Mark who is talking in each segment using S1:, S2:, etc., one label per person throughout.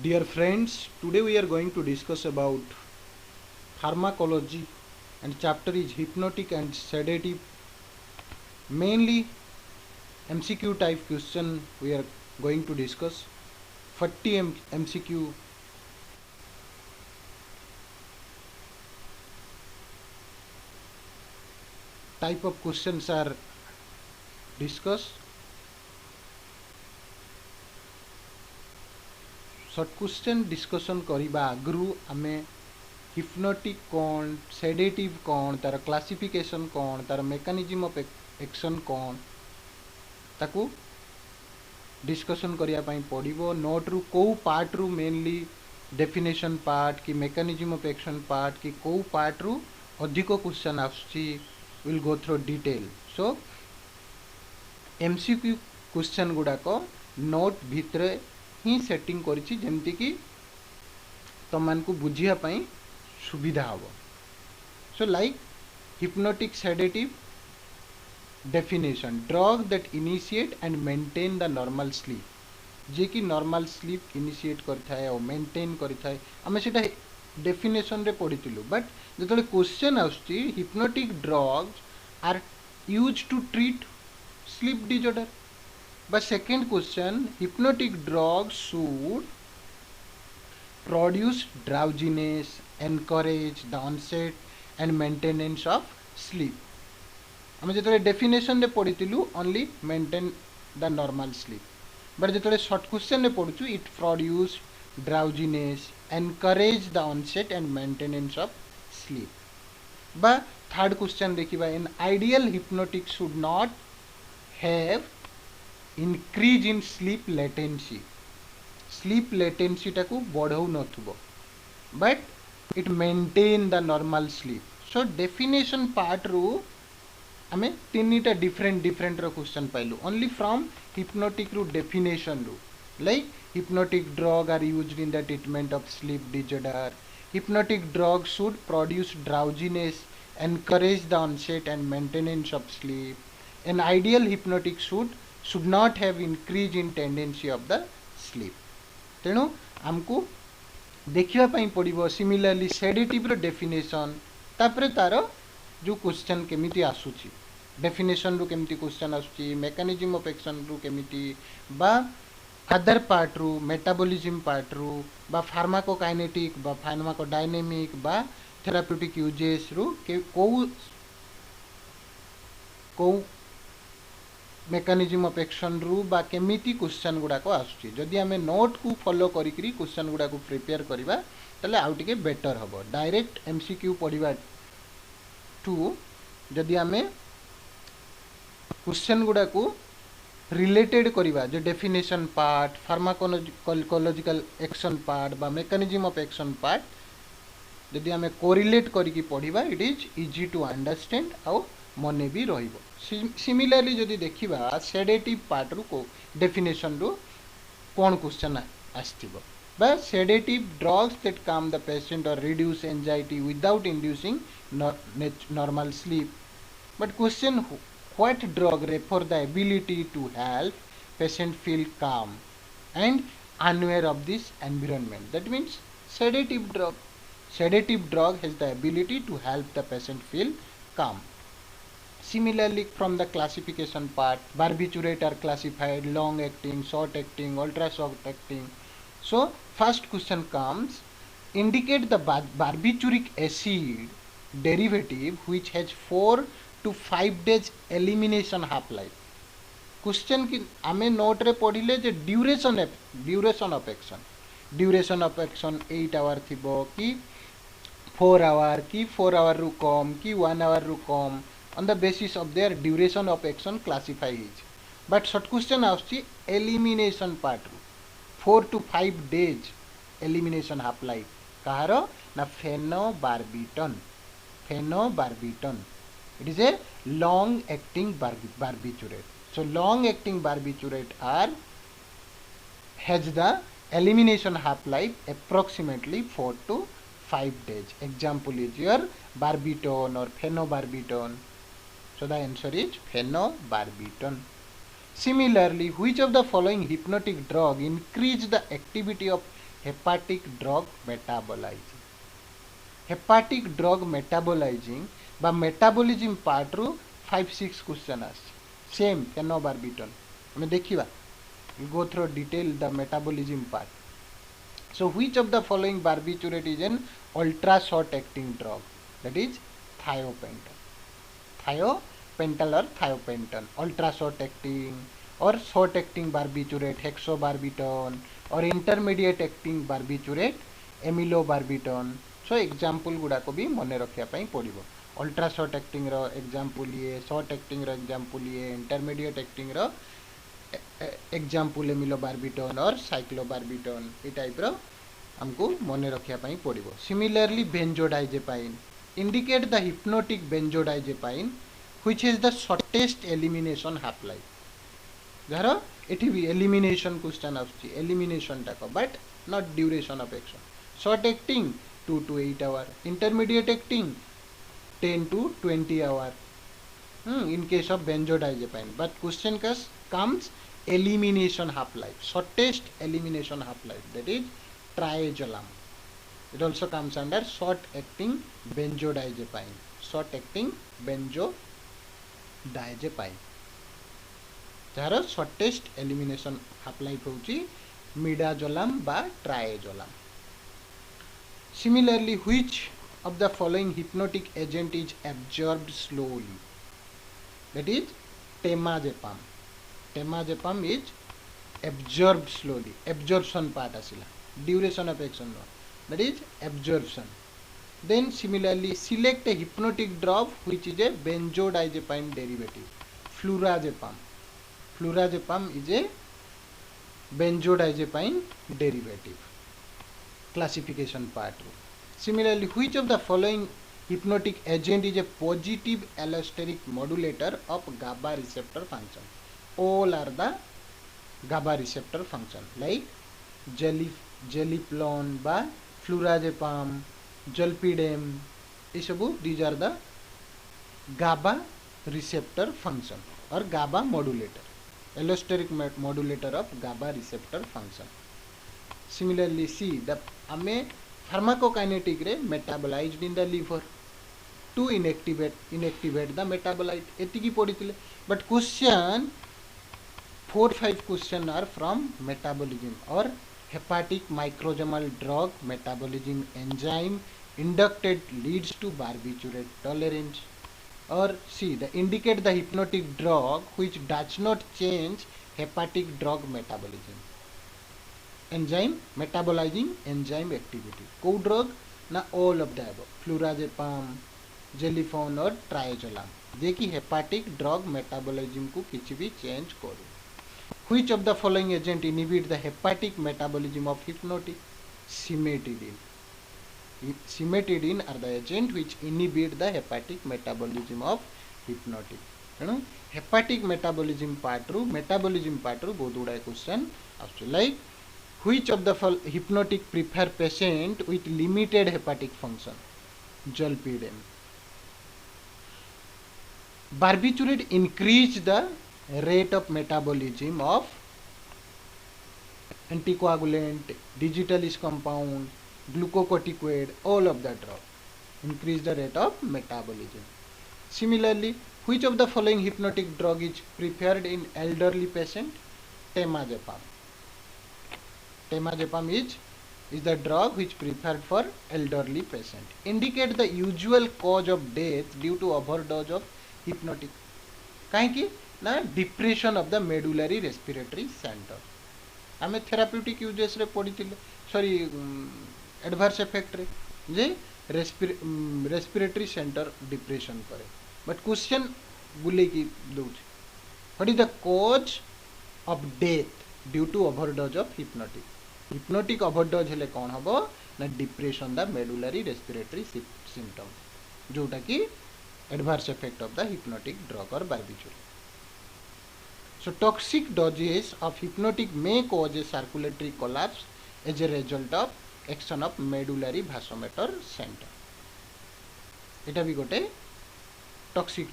S1: Dear friends, today we are going to discuss about pharmacology and chapter is hypnotic and sedative. Mainly MCQ type question we are going to discuss. 40 MCQ type of questions are discussed. Short question discussion करिबा आगरू आमे hypnotic कौन sedative कौन तार classification कौन तार mechanism of action कौन ताकू discussion करिया पई पड़िबो नोट रु को पार्ट रु मेनली डेफिनेशन पार्ट कि मेकानिज्म ऑफ एक्शन पार्ट कि को पार्ट रु अधिक क्वेश्चन आछी will go through detail so MCQ question गुडा को नोट भितरे ही सेटिंग करिछि जेमति कि तमान को बुझिया पई सुविधा हबो so like hypnotic sedative definition drug that initiate and maintain the normal sleep जे कि नॉर्मल स्लीप इनिशिएट करथाय और मेंटेन करथाय आमे सेटा डेफिनेशन रे पढितलु बट जेतले क्वेश्चन आउछि hypnotic drugs are used to treat sleep disorder but second question hypnotic drugs should produce drowsiness encourage the onset and maintenance of sleep आम जो डेफिनेशन रे पढ़ी only maintain the normal sleep but जो short question रे पढ़ु it produce drowsiness encourage the onset and maintenance of sleep बा third question देखिबा an ideal hypnotic should not have increase in sleep latency टाकू बढ़ाऊ नथुबो but it maintain the normal sleep so definition part रू आमे तीनटा different रो question पाइलु ओनली फ्रॉम हिप्नोटिक रू डेफिनेशन रू like hypnotic drug are used in the treatment of sleep disorder hypnotic drug should produce drowsiness encourage the onset and maintenance of sleep an ideal hypnotic should not have increase in tendency of the sleep तेणु आमको देखिया पई पड़िबो similarly sedative रो definition तापरे तारो जो question केमिति आसुची डेफिनेशन रु केमिति क्वेश्चन आसुची मेकानिज्म ऑफ एक्शन रु केमिति बा अदर पार्ट रु मेटाबॉलिज्म पार्ट रु बा फार्माकोकाइनेटिक बा फार्माकोडायनेमिक बा थेराप्यूटिक यूजेस रु के को मेकानिज्म ऑफ एक्शन रु बा केमिति क्वेश्चन गुडा को आसुची जदि हमें नोट को फॉलो करिकरी क्वेश्चन गुडा को प्रिपेयर करिबा तले आउ टिके बेटर हबो डायरेक्ट एमसीक्यू पढिबा टू जदि आमे क्वेश्चन गुडा को रिलेटेड करिबा जो definition part pharmacological action part बा मेकानिज्म ऑफ एक्शन पार्ट जदि आमे कोरिलेट करिकि पढिबा it is easy to understand आउ मने भी रहिबो सिमिलरली जदि देखिबा सेडेटिव पार्ट रु को डेफिनेशन रु कोन question आस्थिबो but sedative drugs that calm the patient or reduce anxiety without inducing normal sleep. But question what drug refer the ability to help patient feel calm and unaware of this environment. That means sedative drug. Sedative drug has the ability to help the patient feel calm. Similarly, from the classification part, barbiturate are classified long acting, short acting, ultra short acting. So first question comes indicate the barbituric acid derivative which has 4 to 5 days elimination half life question की आमे note रे पढ़िले जे duration of action 8 our थिबो कि 4 our कि 4 our रु कम कि 1 hour रु come on the basis of their duration of action classify is but short question आउची elimination part 4 to 5 days elimination half life कहारो ना phenobarbital it is a long acting barbiturate so long acting barbiturate are has the elimination half life approximately 4 to 5 days example is your barbiton or phenobarbital so the answer is phenobarbital. Similarly, which of the following hypnotic drug increase the activity of hepatic drug metabolizing. Hepatic drug metabolizing বা metabolism part रू 5-6 question आछे same फेनोबार्बिटन हमें देखिबा go through detail the metabolism part. So which of the following barbiturate is an ultra short acting drug? That is thiopental. Thiopental or thiopental, ultra short acting or short acting barbiturate hexobarbiton or intermediate acting barbiturate amylobarbiton. So example गुड़ा को भी मने रखिया पाई पड़िबो. Ultra short acting रो example ये, short acting रो एग्जांपल ये, इंटरमीडिएट एक्टिंग रो एग्जांपल एमिलोबार्बिटन और साइक्लोबार्बिटन ए टाइप रो हमको मने रखिया पाई पड़िबो. Similarly benzodiazepine indicate the hypnotic benzodiazepine which is the shortest elimination half life. जार एठी भी elimination क्वेश्चन आछी, elimination टाक but not duration of action. Short acting 2 to 8 hour, intermediate acting 10 to 20 hour in case of benzodiazepine, but question comes elimination half life, shortest elimination half life, that is triazolam. It also comes under short acting benzodiazepine. Short acting benzodiazepine. Jar shortest elimination half life होची midazolam बा triazolam. Similarly, which of the following hypnotic agent is absorbed slowly? That is temazepam. Temazepam is absorbed slowly. Absorption part asila. Duration of action no. That is absorption. Then similarly select a hypnotic drug which is a benzodiazepine derivative. Flurazepam. Flurazepam is a benzodiazepine derivative. Classification part. Similarly, which of the following hypnotic agent is a positive allosteric modulator of GABA receptor function? All are the GABA receptor function like Geliflon by Flurazepam, Zolpidem. These are the GABA receptor function or GABA modulator, allosteric modulator of GABA receptor function. Similarly, see the pharmacokinetic रे metabolized in the liver to inactivate the metabolite. एतिकी पढ़ी. But question 4-5 question are from metabolism or hepatic microsomal drug metabolism enzyme inducted leads to barbiturate tolerance. Or see the indicate the hypnotic drug which does not change hepatic drug metabolism. Enzyme metabolizing enzyme activity. Co drug na all of the above. Flurazepam, Gelifon और triazolam. देखिए hepatic drug metabolism को किसी भी change करो. Which of the following agent inhibit the hepatic metabolism of hypnotic? Cimetidine. Cimetidine are the agent which inhibit the hepatic metabolism of hypnotic. Hepatic metabolism part रू बहुत गुड़ा question आसुची. Like which of the hypnotic prefer patient with limited hepatic function? Zolpidem. Barbiturate increase the rate of metabolism of anticoagulant, digitalis compound, glucocorticoid, all of the drug increase the rate of metabolism. Similarly, which of the following hypnotic drug is preferred in elderly patient? Temazepam. Temazepam is the drug which preferred for elderly patient. Indicate the usual cause of death due to overdose of hypnotic. कहीं ना depression of the medullary respiratory centre. आमे therapeutic uses रे पढ़ी sorry adverse effect रे जे respiratory centre depression करे. But question बुले की दउछ what is the cause of death due to overdose of hypnotic. Hypnotic overdose हेले कोन हबो ना depression the medullary respiratory symptom जोटा कि adverse effect of the hypnotic drug और barbiturate. So toxic doses of hypnotic may cause a circulatory collapse as a result of action of medullary vasomotor center. Eta भी गोटे toxic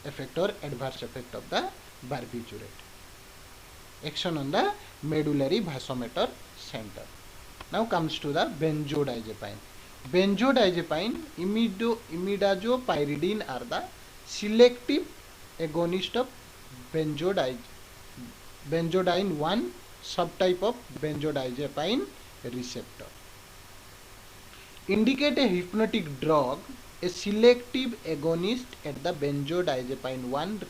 S1: effect or adverse effect of the barbiturate. Action on the medullary vasomotor center. Now comes to the benzodiazepine. Benzodiazepine, imidazopyridine are the selective agonist of benzodiazepine 1 subtype of benzodiazepine receptor. Indicate a hypnotic drug, a selective agonist at the benzodiazepine 1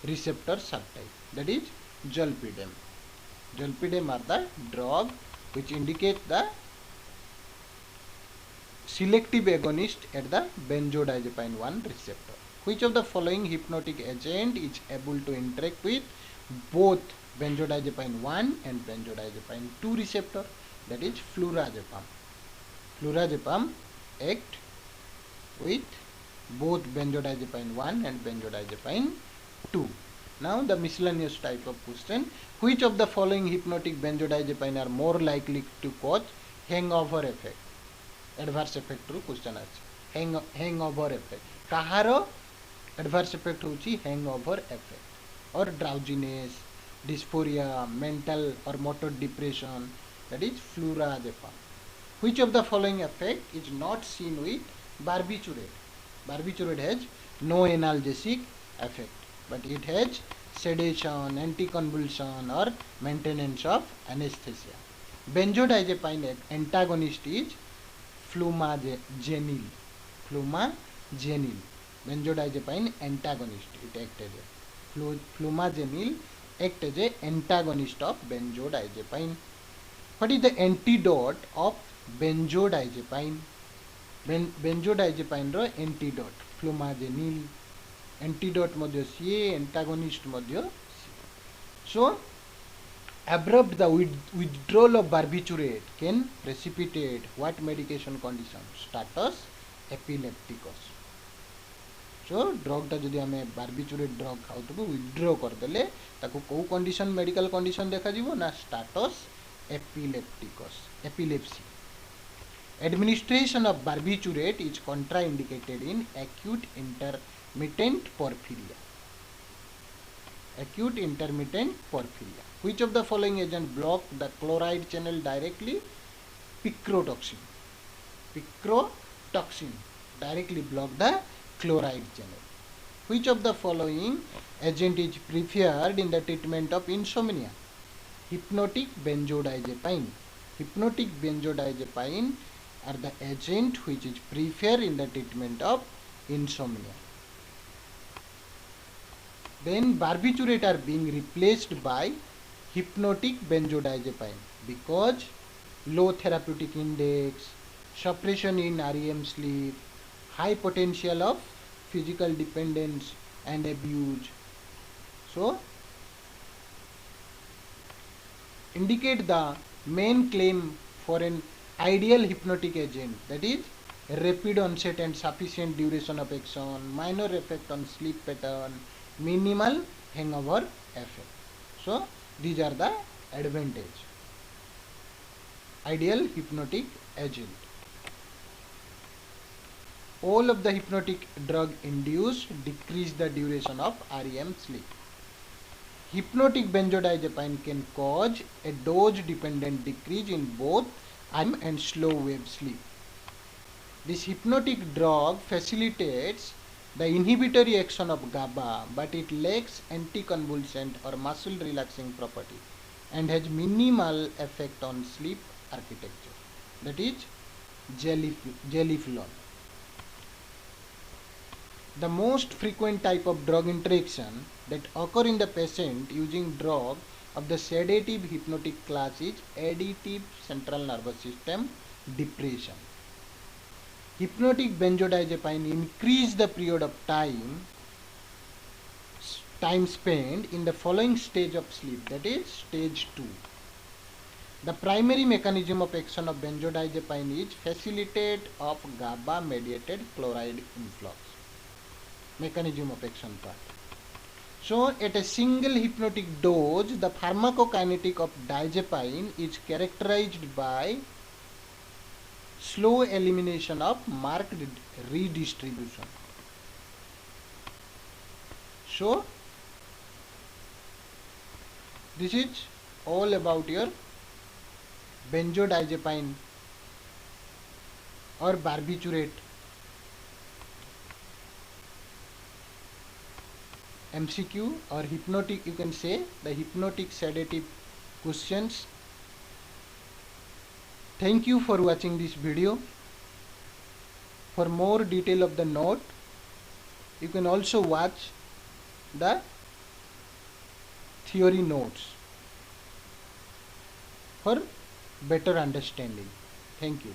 S1: receptor subtype, that is zolpidem. Zolpidem are the drug which indicate the selective agonist at the benzodiazepine 1 receptor. Which of the following hypnotic agent is able to interact with both benzodiazepine 1 and benzodiazepine 2 receptor, that is flurazepam. Flurazepam act with both benzodiazepine 1 and benzodiazepine 2. Now the miscellaneous type of question. Which of the following hypnotic benzodiazepine are more likely to cause hangover effect? Adverse effect ru question ache. Hangover effect. Kaharo adverse effect hochi hangover effect or drowsiness, dysphoria, mental or motor depression, that is flurazepam. Which of the following effect is not seen with barbiturate? Barbiturate has no analgesic effect, but it has sedation, anticonvulsion or maintenance of anesthesia. Benzodiazepine antagonist is flumazenil. Flumazenil. Benzodiazepine antagonist. It acts as a flumazenil acts as an antagonist of benzodiazepine. What is the antidote of benzodiazepine? Benzodiazepine रो antidote flumazenil. Antidote मध्य सीए, antagonist मध्य सी. So abrupt the withdrawal of barbiturate can precipitate what medication condition? Status epilepticus. So drug टा जदि हमें barbiturate drug खाउतबो withdraw कर देले ताको को condition medical condition देखा जीवो ना status epilepticus, epilepsy. Administration of barbiturate is contraindicated in acute intermittent porphyria. Acute intermittent porphyria. Which of the following agent block the chloride channel directly? Picrotoxin. Picrotoxin directly block the chloride channel. Which of the following agent is preferred in the treatment of insomnia? Hypnotic benzodiazepine. Hypnotic benzodiazepine are the agent which is preferred in the treatment of insomnia. Then barbiturate are being replaced by hypnotic benzodiazepine because low therapeutic index, suppression in REM sleep, high potential of physical dependence and abuse. So indicate the main claim for an ideal hypnotic agent, that is rapid onset and sufficient duration of action, minor effect on sleep pattern, minimal hangover effect. So these are the advantage. Ideal hypnotic agent. All of the hypnotic drug induced decrease the duration of REM sleep. Hypnotic benzodiazepine can cause a dose-dependent decrease in both REM and slow wave sleep. This hypnotic drug facilitates the inhibitory action of GABA, but it lacks anticonvulsant or muscle relaxing property and has minimal effect on sleep architecture, that is geliflon. The most frequent type of drug interaction that occur in the patient using drug of the sedative hypnotic class is additive central nervous system depression. Hypnotic benzodiazepine increase the period of time spent in the following stage of sleep, that is stage 2. The primary mechanism of action of benzodiazepine is facilitate of GABA mediated chloride influx. Mechanism of action part. So at a single hypnotic dose, the pharmacokinetic of diazepine is characterized by slow elimination of marked redistribution. So this is all about your benzodiazepine or barbiturate. MCQ or hypnotic, you can say the hypnotic sedative questions. Thank you for watching this video. For more detail of the note, you can also watch the theory notes for better understanding. Thank you.